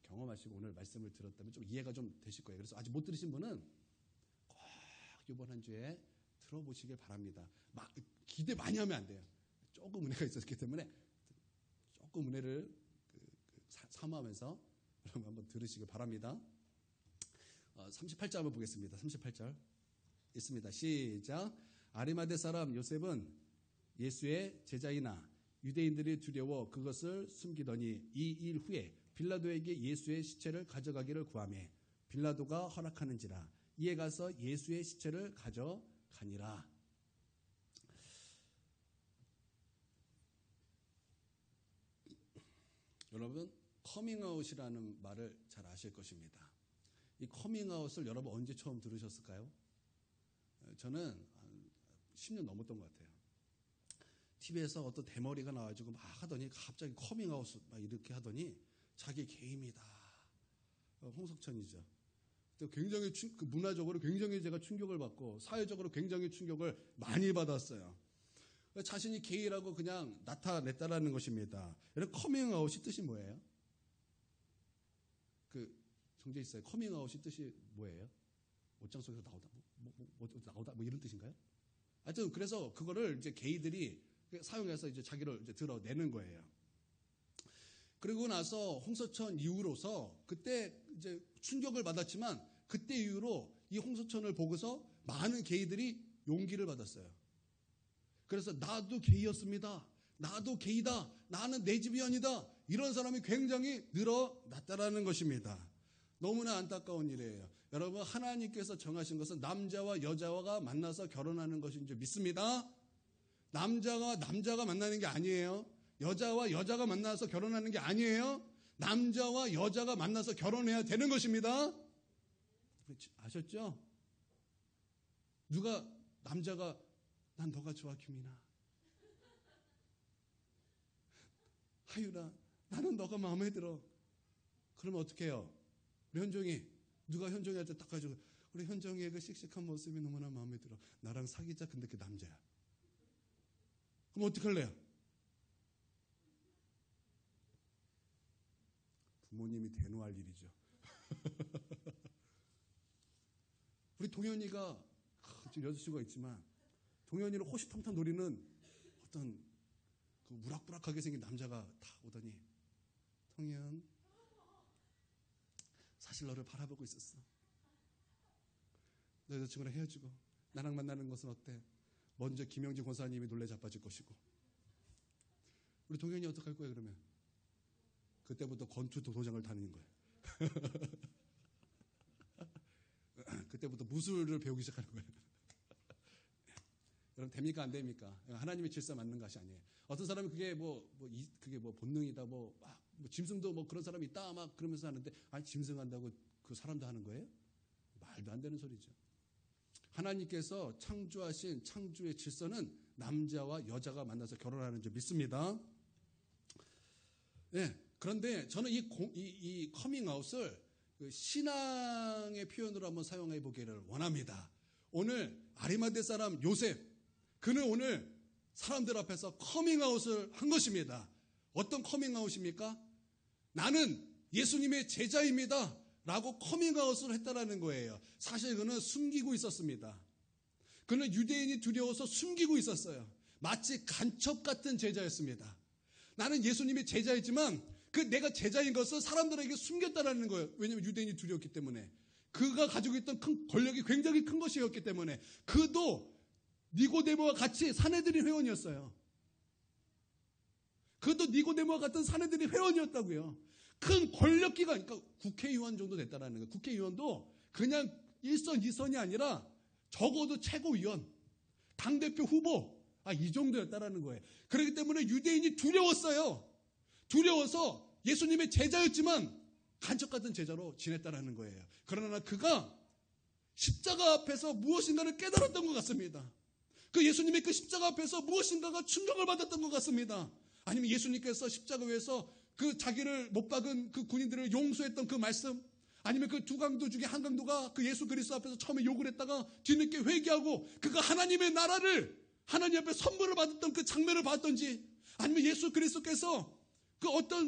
경험하시고 오늘 말씀을 들었다면 좀 이해가 좀 되실 거예요. 그래서 아직 못 들으신 분은 꼭 이번 한 주에 들어보시길 바랍니다. 기대 많이 하면 안 돼요. 조금 은혜가 있었기 때문에 조금 은혜를 사모하면서 여러분 한번 들으시길 바랍니다. 38절 한번 보겠습니다. 38절 있습니다. 시작. 아리마대 사람 요셉은 예수의 제자이나 유대인들이 두려워 그것을 숨기더니 이 일 후에 빌라도에게 예수의 시체를 가져가기를 구하매 빌라도가 허락하는지라 이에 가서 예수의 시체를 가져가니라. 여러분 커밍아웃이라는 말을 잘 아실 것입니다. 이 커밍아웃을 여러분 언제 처음 들으셨을까요? 저는 10년 넘었던 것 같아요. TV에서 어떤 대머리가 나와가지고 막 하더니 갑자기 커밍아웃 막 이렇게 하더니 자기 게임이다. 홍석천이죠. 굉장히 문화적으로 굉장히 제가 충격을 받고 사회적으로 굉장히 충격을 많이 받았어요. 자신이 게이라고 그냥 나타냈다라는 것입니다. 여러분 커밍아웃이 뜻이 뭐예요? 정제 있어요. 커밍아웃이 뜻이 뭐예요? 옷장 속에서 나오다 뭐 이런 뜻인가요? 하여튼 그래서 그거를 이제 게이들이 사용해서 이제 자기를 이제 드러내는 거예요. 그리고 나서 홍석천 이후로서 그때 이제 충격을 받았지만 그때 이후로 이 홍석천을 보고서 많은 게이들이 용기를 받았어요. 그래서 나도 게이였습니다. 나도 게이다. 나는 레즈비언이다. 이런 사람이 굉장히 늘어났다라는 것입니다. 너무나 안타까운 일이에요. 여러분, 하나님께서 정하신 것은 남자와 여자가 만나서 결혼하는 것인 줄 믿습니다. 남자가 만나는 게 아니에요. 여자와 여자가 만나서 결혼하는 게 아니에요. 남자와 여자가 만나서 결혼해야 되는 것입니다. 아셨죠? 남자가 난 너가 좋아 규민아. 하유라 나는 너가 마음에 들어. 그러면 어떻게 해요? 우리 현정이 누가 현정이한테 딱 가지고 우리 현정이의 그 씩씩한 모습이 너무나 마음에 들어. 나랑 사귀자. 근데 그 남자야. 그럼 어떡할래요? 부모님이 대노할 일이죠. 우리 동현이가 지금 여자친구가 있지만 동현이를 호시탐탐 노리는 어떤 그 우락부락하게 생긴 남자가 다 오더니 동현 사실 너를 바라보고 있었어. 너 여자친구랑 헤어지고 나랑 만나는 것은 어때? 먼저 김영진 권사님이 놀래 자빠질 것이고. 우리 동현이 어떡할 거야 그러면? 그때부터 권투 도장을 다니는 거예요. 그때부터 무술을 배우기 시작하는 거예요. 여러분 됩니까 안 됩니까? 하나님의 질서 맞는 것이 아니에요. 어떤 사람은 그게 그게 본능이다 짐승도 그런 사람이 있다 막 그러면서 하는데 아니 짐승한다고 그 사람도 하는 거예요? 말도 안 되는 소리죠. 하나님께서 창조하신 창조의 질서는 남자와 여자가 만나서 결혼하는 줄 믿습니다. 네, 그런데 저는 이 커밍아웃을 신앙의 표현으로 한번 사용해 보기를 원합니다. 오늘 아리마대 사람 요셉, 그는 오늘 사람들 앞에서 커밍아웃을 한 것입니다. 어떤 커밍아웃입니까? 나는 예수님의 제자입니다 라고 커밍아웃을 했다라는 거예요. 사실 그는 숨기고 있었습니다. 그는 유대인이 두려워서 숨기고 있었어요. 마치 간첩 같은 제자였습니다. 나는 예수님의 제자이지만 내가 제자인 것을 사람들에게 숨겼다라는 거예요. 왜냐하면 유대인이 두려웠기 때문에. 그가 가지고 있던 큰 권력이 굉장히 큰 것이었기 때문에. 그도 니고데모와 같이 산헤드린 회원이었어요. 그도 니고데모와 같은 산헤드린 회원이었다고요. 큰 권력기관, 그러니까 국회의원 정도 됐다라는 거예요. 국회의원도 그냥 1선, 2선이 아니라 적어도 최고위원, 당대표 후보, 이 정도였다라는 거예요. 그렇기 때문에 유대인이 두려웠어요. 두려워서 예수님의 제자였지만 간첩 같은 제자로 지냈다라는 거예요. 그러나 그가 십자가 앞에서 무엇인가를 깨달았던 것 같습니다. 그 예수님의 그 십자가 앞에서 무엇인가가 충격을 받았던 것 같습니다. 아니면 예수님께서 십자가 위에서 그 자기를 못 박은 그 군인들을 용서했던 그 말씀, 아니면 그 두 강도 중에 한 강도가 그 예수 그리스도 앞에서 처음에 욕을 했다가 뒤늦게 회개하고 그가 하나님의 나라를 하나님 앞에 선물을 받았던 그 장면을 봤던지, 아니면 예수 그리스도께서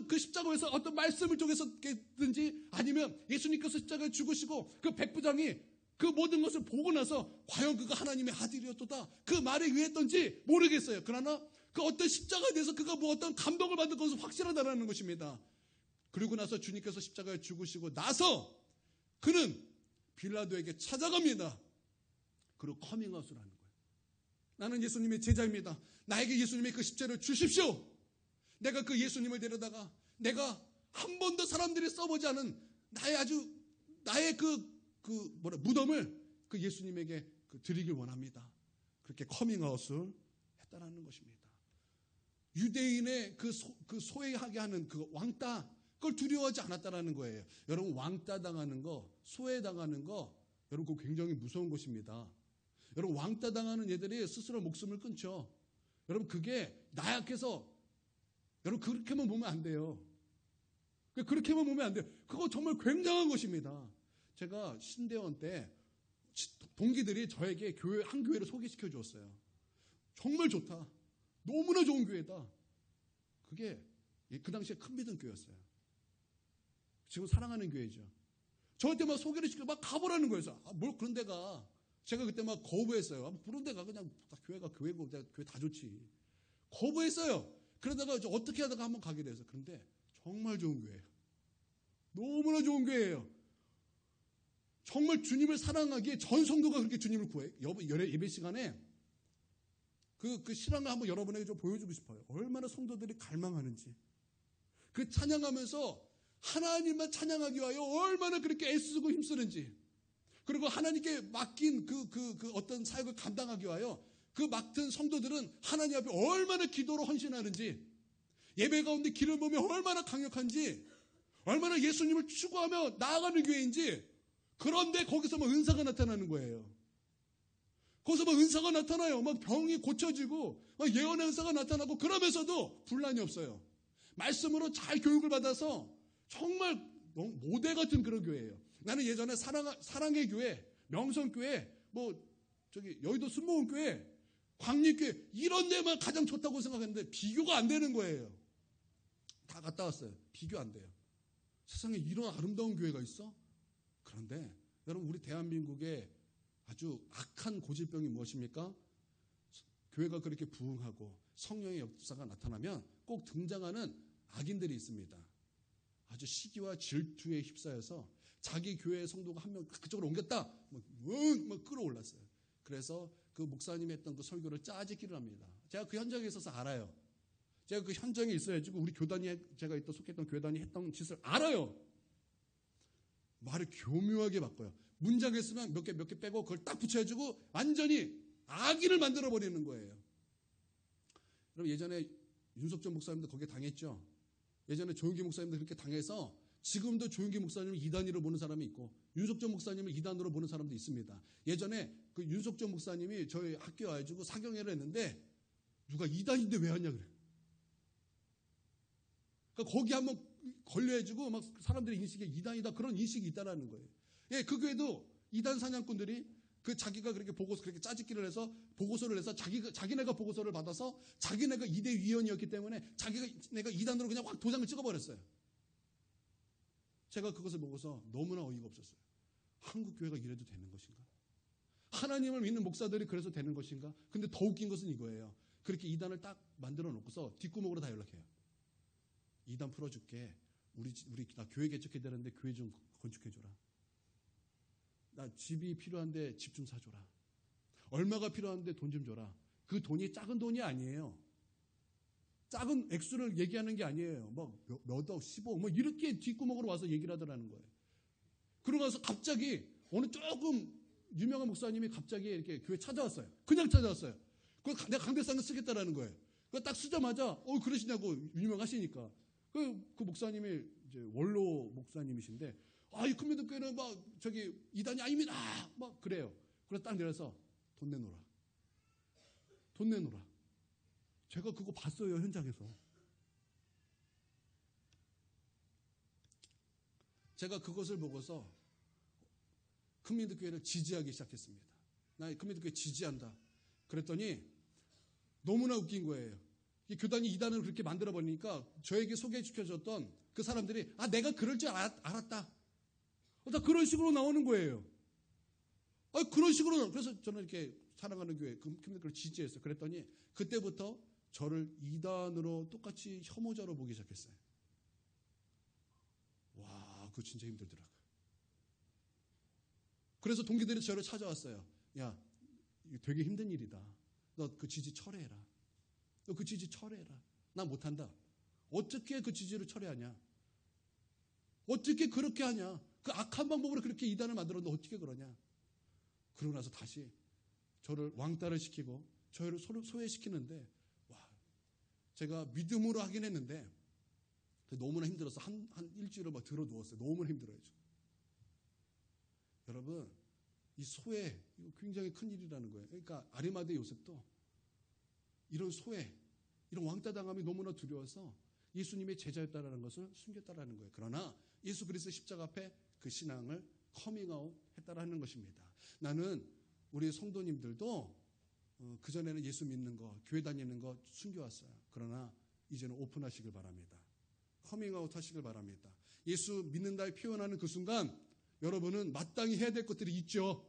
그 십자가에서 어떤 말씀을 통해서든지, 아니면 예수님께서 십자가에 죽으시고 그 백부장이 그 모든 것을 보고 나서 과연 그가 하나님의 아들이었도다 그 말에 의했던지 모르겠어요. 그러나 그 어떤 십자가에 대해서 그가 어떤 감동을 받은 것은 확실하다는 것입니다. 그리고 나서 주님께서 십자가에 죽으시고 나서 그는 빌라도에게 찾아갑니다. 그리고 커밍아웃을 하는 거예요. 나는 예수님의 제자입니다. 나에게 예수님의 그 십자를 주십시오. 내가 그 예수님을 데려다가 내가 한 번도 사람들이 써보지 않은 나의 무덤을 그 예수님에게 드리길 원합니다. 그렇게 커밍아웃을 했다라는 것입니다. 유대인의 그 소외하게 하는 그 왕따, 그걸 두려워하지 않았다라는 거예요. 여러분, 왕따 당하는 거, 소외당하는 거, 여러분 그거 굉장히 무서운 것입니다. 여러분, 왕따 당하는 애들이 스스로 목숨을 끊죠. 여러분, 그게 나약해서, 여러분 그렇게만 보면 안 돼요. 그렇게만 보면 안 돼요. 그거 정말 굉장한 것입니다. 제가 신대원 때 동기들이 저에게 한 교회를 소개시켜 주었어요. 정말 좋다. 너무나 좋은 교회다. 그게 그 당시에 큰 믿음 교회였어요. 지금 사랑하는 교회죠. 저한테 막 소개를 시켜 막 가보라는 거예요. 뭘 그런 데가. 제가 그때 막 거부했어요. 그런 데가 그냥 교회가 교회고 교회 다 좋지. 거부했어요. 그러다가 어떻게 하다가 한번 가게 돼서. 그런데 정말 좋은 교회예요. 너무나 좋은 교회예요. 정말 주님을 사랑하기에 전 성도가 그렇게 주님을 구해요. 예배 시간에 그 실황을 한번 여러분에게 좀 보여주고 싶어요. 얼마나 성도들이 갈망하는지. 그 찬양하면서 하나님만 찬양하기 위하여 얼마나 그렇게 애쓰고 힘쓰는지, 그리고 하나님께 맡긴 그 어떤 사역을 감당하기 위하여 그 맡은 성도들은 하나님 앞에 얼마나 기도로 헌신하는지, 예배 가운데 기름 부음이 얼마나 강력한지, 얼마나 예수님을 추구하며 나아가는 교회인지. 그런데 거기서 막 은사가 나타나는 거예요. 거기서 막 은사가 나타나요. 막 병이 고쳐지고 막 예언의 은사가 나타나고, 그러면서도 분란이 없어요. 말씀으로 잘 교육을 받아서 정말 모델 같은 그런 교회예요. 나는 예전에 사랑의 교회, 명성교회, 여의도 순복음교회, 광림교회 이런 데만 가장 좋다고 생각했는데 비교가 안 되는 거예요. 다 갔다 왔어요. 비교 안 돼요. 세상에 이런 아름다운 교회가 있어? 그런데 여러분, 우리 대한민국의 아주 악한 고질병이 무엇입니까? 교회가 그렇게 부흥하고 성령의 역사가 나타나면 꼭 등장하는 악인들이 있습니다. 아주 시기와 질투에 휩싸여서 자기 교회의 성도가 한 명 그쪽으로 옮겼다, 막 끌어올랐어요. 그래서 그 목사님이 했던 그 설교를 짜집기를 합니다. 제가 그 현장에 있어서 알아요. 제가 그 현장에 있어야지고 우리 교단이, 제가 속했던 교단이 했던 짓을 알아요. 말을 교묘하게 바꿔요. 문장에 쓰면 몇 개 빼고 그걸 딱 붙여가지고 완전히 악인을 만들어버리는 거예요. 여러분, 예전에 윤석전 목사님도 거기에 당했죠. 예전에 조용기 목사님도 그렇게 당해서 지금도 조용기 목사님을 이단으로 보는 사람이 있고 윤석전 목사님을 이단으로 보는 사람도 있습니다. 예전에 그 윤석전 목사님이 저희 학교에 와가지고 사경회를 했는데 누가 이단인데 왜 왔냐 그래. 그러니까 거기 한번 걸려가지고 막 사람들의 인식에 이단이다, 그런 인식이 있다라는 거예요. 예, 그 교회도 이단 사냥꾼들이 그 자기가 그렇게 그렇게 짜집기를 해서 보고서를 내서 자기네가 보고서를 받아서 자기네가 이대 위원이었기 때문에 자기네가 이단으로 그냥 확 도장을 찍어버렸어요. 제가 그것을 보고서 너무나 어이가 없었어요. 한국 교회가 이래도 되는 것인가? 하나님을 믿는 목사들이 그래서 되는 것인가? 근데 더 웃긴 것은 이거예요. 그렇게 이단을 딱 만들어 놓고서 뒷구멍으로 다 연락해요. 이단 풀어줄게. 나 교회 개척해야 되는데 교회 좀 건축해줘라. 나 집이 필요한데 집 좀 사줘라. 얼마가 필요한데 돈 좀 줘라. 그 돈이 작은 돈이 아니에요. 작은 액수를 얘기하는 게 아니에요. 몇 억, 10억, 이렇게 뒷구멍으로 와서 얘기를 하더라는 거예요. 그러고 나서 갑자기 어느 조금 유명한 목사님이 갑자기 이렇게 교회 찾아왔어요. 그냥 찾아왔어요. 내가 강대상을 쓰겠다라는 거예요. 딱 쓰자마자 그러시냐고, 유명하시니까. 그 목사님이 이제 원로 목사님이신데, 이 큰미덕교회는 이단이 아닙니다, 막 그래요. 그래서 딱 내려서 돈 내놓으라. 제가 그거 봤어요, 현장에서. 제가 그것을 보고서 큰미덕교회를 지지하기 시작했습니다. 나 큰미덕교회 지지한다. 그랬더니 너무나 웃긴 거예요. 이 교단이 이단을 그렇게 만들어버리니까 저에게 소개시켜줬던 그 사람들이 내가 그럴 줄 알았다. 다 그런 식으로 나오는 거예요. 그런 식으로. 그래서 저는 이렇게 사랑하는 교회 그걸 지지했어요. 그랬더니 그때부터 저를 이단으로 똑같이 혐오자로 보기 시작했어요. 와, 그거 진짜 힘들더라고요. 그래서 동기들이 저를 찾아왔어요. 야, 이거 되게 힘든 일이다. 너 그 지지 철회해라. 나 못한다. 어떻게 그 지지를 철회하냐? 어떻게 그렇게 하냐? 그 악한 방법으로 그렇게 이단을 만들었는데 어떻게 그러냐? 그러고 나서 다시 저를 왕따를 시키고 저를 소외시키는데, 제가 믿음으로 하긴 했는데 너무나 힘들어서 한 일주일을 들어 누웠어요. 너무나 힘들어요. 여러분, 이 소외, 이거 굉장히 큰 일이라는 거예요. 그러니까 아리마대 요셉도 이런 소외, 이런 왕따 당함이 너무나 두려워서 예수님의 제자였다라는 것을 숨겼다라는 거예요. 그러나 예수 그리스도의 십자가 앞에 그 신앙을 커밍아웃 했다라는 것입니다. 나는 우리 성도님들도 그전에는 예수 믿는 거, 교회 다니는 거 숨겨왔어요. 그러나 이제는 오픈하시길 바랍니다. 커밍아웃 하시길 바랍니다. 예수 믿는다에 표현하는 그 순간 여러분은 마땅히 해야 될 것들이 있죠.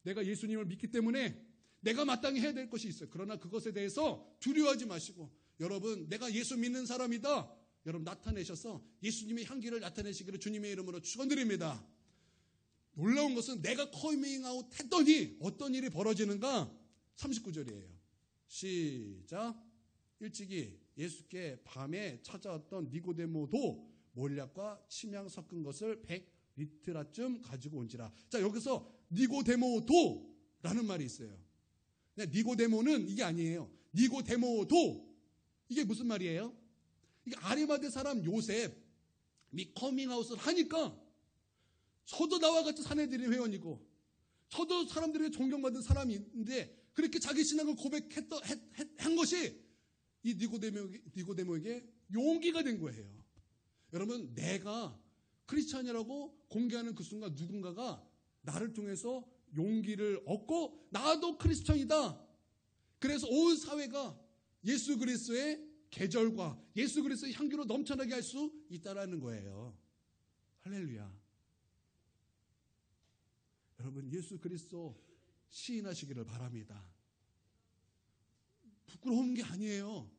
내가 예수님을 믿기 때문에 내가 마땅히 해야 될 것이 있어요. 그러나 그것에 대해서 두려워하지 마시고, 여러분, 내가 예수 믿는 사람이다, 여러분 나타내셔서 예수님의 향기를 나타내시기를 주님의 이름으로 축원드립니다. 놀라운 것은 내가 커밍아웃 했더니 어떤 일이 벌어지는가? 39절이에요. 시작. 일찍이 예수께 밤에 찾아왔던 니고데모도 몰약과 침향 섞은 것을 100리트라쯤 가지고 온지라. 자, 여기서 니고데모도라는 말이 있어요. 니고데모는 이게 아니에요. 니고데모도 이게 무슨 말이에요? 이게 아리마대 사람 요셉이 커밍아웃을 하니까 저도 나와 같이 사내들이 회원이고 저도 사람들에게 존경받은 사람인데 그렇게 자기 신앙을 고백한 것이 이 니고데모에게 용기가 된 거예요. 여러분, 내가 크리스찬이라고 공개하는 그 순간 누군가가 나를 통해서 용기를 얻고 나도 크리스찬이다. 그래서 온 사회가 예수 그리스도의 계절과 예수 그리스도의 향기로 넘쳐나게 할 수 있다라는 거예요. 할렐루야. 여러분, 예수 그리스도 시인하시기를 바랍니다. 부끄러운 게 아니에요.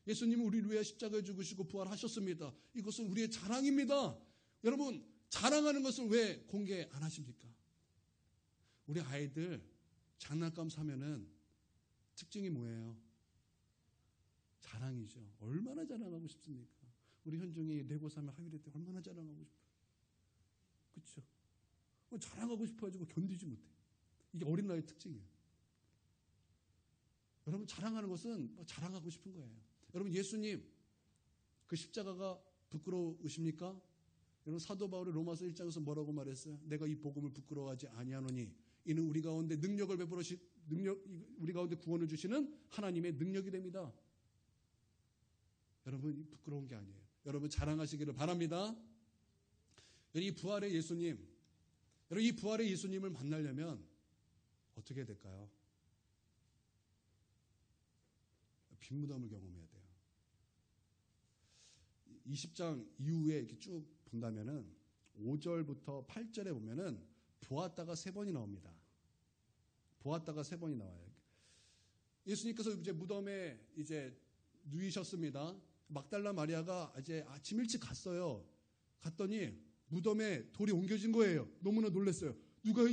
예수님은 우리를 위해 십자가에 죽으시고 부활하셨습니다. 이것은 우리의 자랑입니다. 여러분, 자랑하는 것을 왜 공개 안 하십니까? 우리 아이들 장난감 사면은 특징이 뭐예요? 자랑이죠. 얼마나 자랑하고 싶습니까? 우리 현중이 레고 사면 하율이 때 얼마나 자랑하고 싶어요. 그렇죠? 자랑하고 싶어가지고 견디지 못해. 이게 어린 나이의 특징이에요. 여러분, 자랑하는 것은 자랑하고 싶은 거예요. 여러분, 예수님 그 십자가가 부끄러우십니까? 여러분, 사도 바울이 로마서 1장에서 뭐라고 말했어요? 내가 이 복음을 부끄러워하지 아니하노니 이는 우리 가운데 능력을 우리 가운데 구원을 주시는 하나님의 능력이 됩니다. 여러분, 부끄러운 게 아니에요. 여러분, 자랑하시기를 바랍니다. 이 부활의 예수님, 여러분, 이 부활의 예수님을 만나려면 어떻게 해야 될까요? 빈 무덤을 경험해야 돼요. 20장 이후에 이렇게 쭉 본다면은 5절부터 8절에 보면은 보았다가 3번이 나옵니다. 보았다가 3번이 나와요. 예수님께서 이제 무덤에 이제 누이셨습니다. 막달라 마리아가 이제 아침 일찍 갔어요. 갔더니 무덤에 돌이 옮겨진 거예요. 너무나 놀랐어요. 누가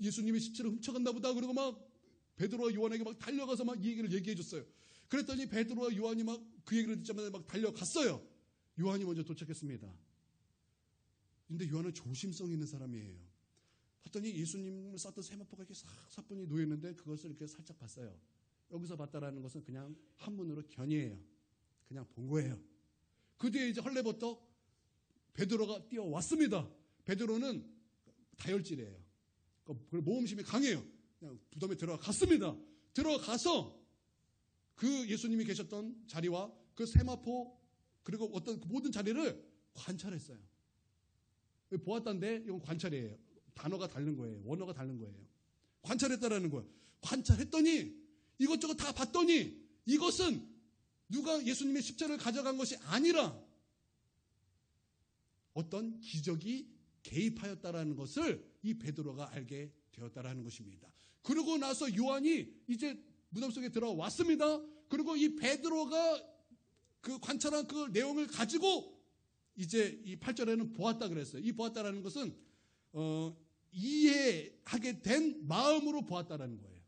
예수님의 십자를 훔쳐갔나 보다. 그러고 막 베드로와 요한에게 막 달려가서 막 이 얘기를 얘기해 줬어요. 그랬더니 베드로와 요한이 막 그 얘기를 듣자마자 막 달려갔어요. 요한이 먼저 도착했습니다. 근데 요한은 조심성 있는 사람이에요. 봤더니 예수님을 쌌던 세마포가 이렇게 사뿐히 놓였는데 그것을 이렇게 살짝 봤어요. 여기서 봤다라는 것은 그냥 한문으로 견이에요. 그냥 본 거예요. 그 뒤에 이제 헐레버떡 베드로가 뛰어왔습니다. 베드로는 다혈질이에요. 모험심이 강해요. 그냥 무덤에 들어갔습니다. 들어가서 그 예수님이 계셨던 자리와 그 세마포 그리고 어떤 그 모든 자리를 관찰했어요. 보았다는데 이건 관찰이에요. 단어가 다른 거예요. 원어가 다른 거예요. 관찰했다라는 거예요. 관찰했더니 이것저것 다 봤더니 이것은 누가 예수님의 십자를 가져간 것이 아니라 어떤 기적이 개입하였다라는 것을 이 베드로가 알게 되었다라는 것입니다. 그러고 나서 요한이 이제 무덤 속에 들어왔습니다. 그리고 이 베드로가 그 관찰한 그 내용을 가지고 이제 이 8절에는 보았다 그랬어요. 이 보았다라는 것은 이해하게 된 마음으로 보았다라는 거예요.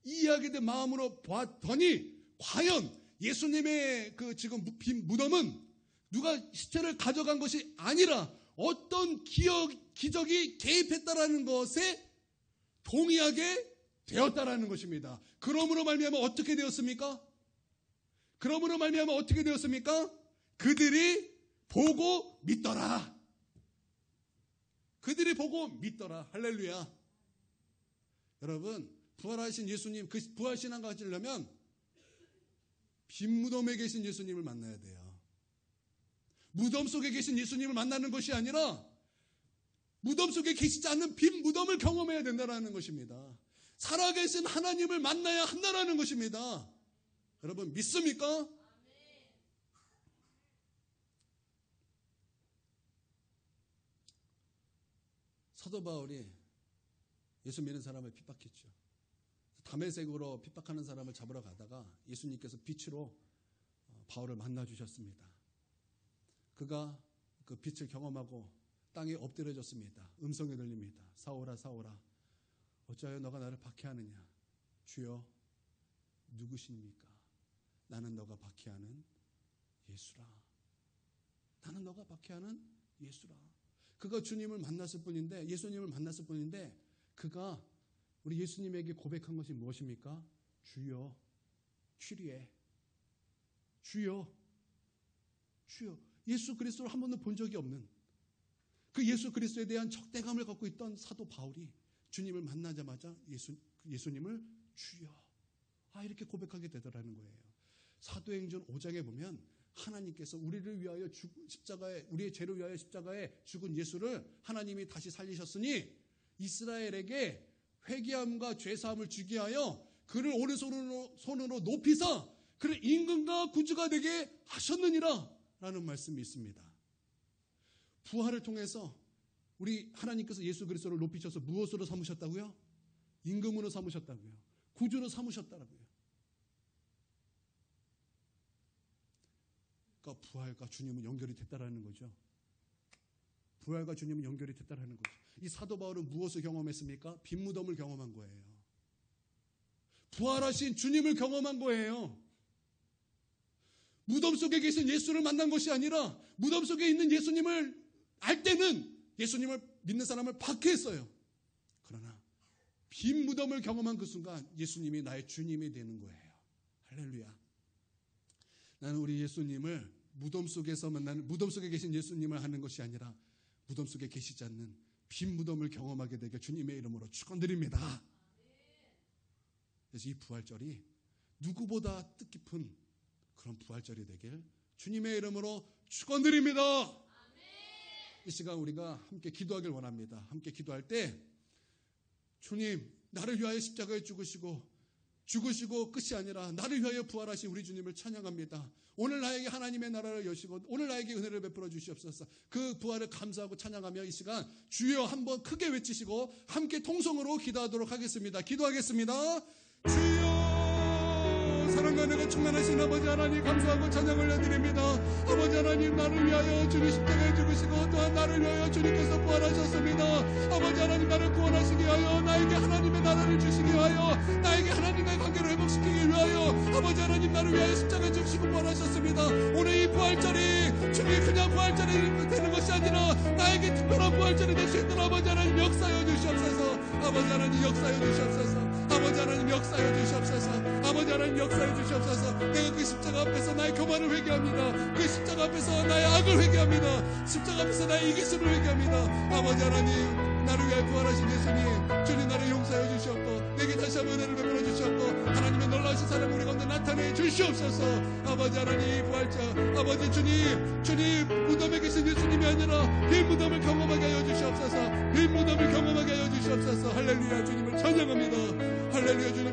이해하게 된 마음으로 보았더니 과연 예수님의 그 지금 빈 무덤은 누가 시체를 가져간 것이 아니라 어떤 기적이 개입했다라는 것에 동의하게 되었다라는 것입니다. 그러므로 말미암아 어떻게 되었습니까? 그들이 보고 믿더라. 그들이 보고 믿더라. 할렐루야. 여러분, 부활하신 예수님, 그 부활신앙 가지려면 빈 무덤에 계신 예수님을 만나야 돼요. 무덤 속에 계신 예수님을 만나는 것이 아니라 무덤 속에 계시지 않는 빈 무덤을 경험해야 된다는 것입니다. 살아계신 하나님을 만나야 한다는 것입니다. 여러분, 믿습니까? 사도 바울이 예수 믿는 사람을 핍박했죠. 다메섹으로 핍박하는 사람을 잡으러 가다가 예수님께서 빛으로 바울을 만나 주셨습니다. 그가 그 빛을 경험하고 땅에 엎드려졌습니다. 음성이 들립니다. 사오라 사오라 어찌하여 너가 나를 박해하느냐. 주여 누구십니까? 나는 너가 박해하는 예수라. 나는 너가 박해하는 예수라. 그가 주님을 만났을 뿐인데, 예수님을 만났을 뿐인데, 그가 우리 예수님에게 고백한 것이 무엇입니까? 주여, 취리에. 주여, 주여. 예수 그리스도를 한 번도 본 적이 없는 그 예수 그리스도에 대한 적대감을 갖고 있던 사도 바울이 주님을 만나자마자 예수님을 주여, 이렇게 고백하게 되더라는 거예요. 사도행전 5장에 보면 하나님께서 우리를 위하여 십자가에, 우리의 죄를 위하여 십자가에 죽은 예수를 하나님이 다시 살리셨으니 이스라엘에게 회개함과 죄사함을 주게 하여 그를 오른손으로 높이사 그를 임금과 구주가 되게 하셨느니라 라는 말씀이 있습니다. 부활을 통해서 우리 하나님께서 예수 그리스도를 높이셔서 무엇으로 삼으셨다고요? 임금으로 삼으셨다고요. 구주로 삼으셨다고요. 그러니까 부활과 주님은 연결이 됐다라는 거죠. 부활과 주님은 연결이 됐다라는 거죠. 이 사도 바울은 무엇을 경험했습니까? 빈 무덤을 경험한 거예요. 부활하신 주님을 경험한 거예요. 무덤 속에 계신 예수를 만난 것이 아니라 무덤 속에 있는 예수님을 알 때는 예수님을 믿는 사람을 박해했어요. 그러나 빈 무덤을 경험한 그 순간 예수님이 나의 주님이 되는 거예요. 할렐루야. 나는 우리 예수님을 무덤 속에서 만나는, 무덤 속에 계신 예수님을 하는 것이 아니라 무덤 속에 계시지 않는 빈 무덤을 경험하게 되게 주님의 이름으로 축원드립니다. 그래서 이 부활절이 누구보다 뜻깊은 그런 부활절이 되길 주님의 이름으로 축원드립니다. 이 시간 우리가 함께 기도하길 원합니다. 함께 기도할 때 주님, 나를 위하여 십자가에 죽으시고 끝이 아니라 나를 위하여 부활하신 우리 주님을 찬양합니다. 오늘 나에게 하나님의 나라를 여시고 오늘 나에게 은혜를 베풀어 주시옵소서. 그 부활을 감사하고 찬양하며 이 시간 주여 한번 크게 외치시고 함께 통성으로 기도하도록 하겠습니다. 기도하겠습니다. 주여, 사랑과 은혜가 충만하신 아버지 하나님 감사하고 찬양을 올려드립니다. 아버지 하나님, 나를 위하여 주님 십자가에 죽으시고 또한 나를 위하여 주님께서 부활하셨습니다. 아버지 하나님, 나를 구원하시기 위하여 나에게 하나님의 나라를 주시기 위하여 나에게 하나님의 관계를 회복시키기 위하여 아버지 하나님, 나를 위하여 십자가에 죽으시고 부활하셨습니다. 오늘 이 부활절이 주님 그냥 부활절이 되는 것이 아니라 나에게 특별한 부활절이 될 수 있도록 아버지 하나님 역사여 주시옵소서. 아버지 하나님 역사여 주시옵소서. 아버지 하나님 역사여 주시옵소서. 아버지 하나님 역사여 주시옵소서. 내가 그 십자가 앞에서 나의 교만을 회개합니다. 그 십자가 앞에서 나의 악을 회개합니다. 십자가 앞에서 나의 이기심을 회개합니다. 아버지 하나님, 나를 위해 부활하신 예수님, 주님 나를 용서해 주시옵고 내게 다시 한번 은혜를 베풀어 주시옵고 하나님의 놀라우신 사랑 우리 가운데 나타내 주시옵소서. 아버지 하나님, 부활절 아버지 주님 무덤에 계신 예수님이 아니라 빈 무덤을 경험하게 하여 주시옵소서. 빈 무덤을 경험하게 하여 주시옵소서. 할렐루야, 주님을 찬양합니다. 할렐루야, 주님